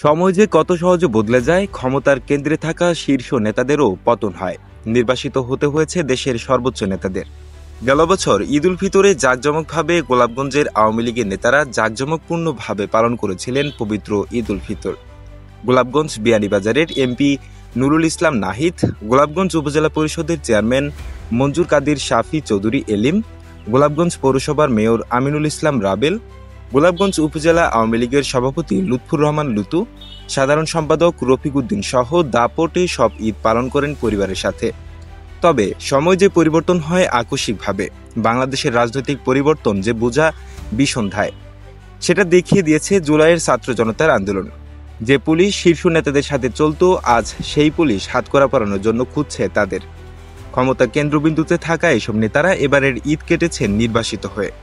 সময় যে কত সহজে বদলে যায়, ক্ষমতার কেন্দ্রে থাকা শীর্ষ নেতাদেরও পতন হয়। নির্বাসিত হতে হয়েছে দেশের সর্বোচ্চ নেতাদের। গেল বছর ঈদ উল ফিতরে জাঁকজমকভাবে গোলাপগঞ্জের আওয়ামী লীগের নেতারা জাঁকজমকপূর্ণভাবে পালন করেছিলেন পবিত্র ঈদ উল ফিতর। গোলাপগঞ্জ বিয়ানীবাজারের এমপি নুরুল ইসলাম নাহিদ, গোলাপগঞ্জ উপজেলা পরিষদের চেয়ারম্যান মঞ্জুর কাদির শাফি চৌধুরী এলিম, গোলাপগঞ্জ পৌরসভার মেয়র আমিনুল ইসলাম রাবেল, গোলাপগঞ্জ উপজেলা আওয়ামী লীগের সভাপতি লুৎফুর রহমান লুতু, সাধারণ সম্পাদক রফিক উদ্দিন সহ দাপটে সব ঈদ পালন করেন পরিবারের সাথে। তবে সময় যে পরিবর্তন হয় আকস্মিকভাবে, বাংলাদেশের রাজনৈতিক পরিবর্তন যে বোঝা বিসন্ধ্যায়, সেটা দেখিয়ে দিয়েছে জুলাইয়ের ছাত্র জনতার আন্দোলন। যে পুলিশ শীর্ষ নেতাদের সাথে চলত, আজ সেই পুলিশ হাতকড়া পরানোর জন্য খুঁজছে তাদের। ক্ষমতার কেন্দ্রবিন্দুতে থাকা এসব নেতারা এবারের ঈদ কেটেছেন নির্বাসিত হয়ে।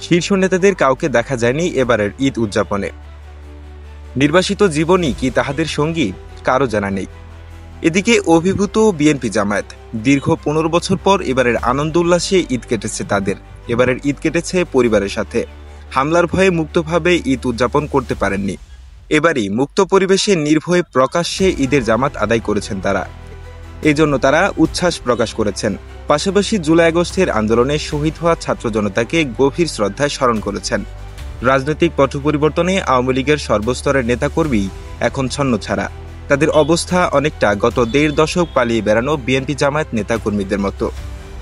শীর্ষ নেতাদের কাউকে দেখা যায়নি এবারের ঈদ উদযাপনে। নির্বাসিত জীবনই কি তাহাদের সঙ্গী, কারো জানা নেই। এদিকে অভিভূত বিএনপি জামায়াত দীর্ঘ 15 বছর পর এবারের আনন্দ উল্লাসে ঈদ কেটেছে তাদের। এবারের ঈদ কেটেছে পরিবারের সাথে। হামলার ভয়ে মুক্তভাবে ঈদ উদযাপন করতে পারেননি। এবারই মুক্ত পরিবেশে নির্ভয়ে প্রকাশ্যে ঈদের জামাত আদায় করেছেন তারা। এজন্য তারা উচ্ছ্বাস প্রকাশ করেছেন। পাশাপাশি জুলাই আগস্টের আন্দোলনে শহীদ হওয়া ছাত্র জনতাকে গভীর শ্রদ্ধায় স্মরণ করেছেন। রাজনৈতিক পট পরিবর্তনে আওয়ামী লীগের সর্বস্তরের নেতাকর্মী এখন ছন্নছাড়া। তাদের অবস্থা অনেকটা গত 1.5 দশক পালিয়ে বেড়ানো বিএনপি জামায়াত নেতাকর্মীদের মতো।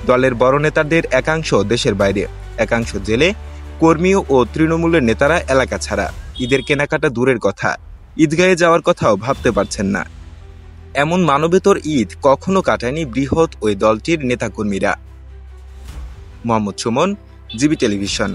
দলের বড় নেতাদের একাংশ দেশের বাইরে, একাংশ জেলে, কর্মী ও তৃণমূলের নেতারা এলাকা ছাড়া। ঈদের কেনাকাটা দূরের কথা, ঈদগাহে যাওয়ার কথাও ভাবতে পারছেন না। এমন মানবেতর ঈদ কখনো কাটায়নি বৃহৎ ওই দলটির নেতাকর্মীরা। Mohammad Suman, GB television.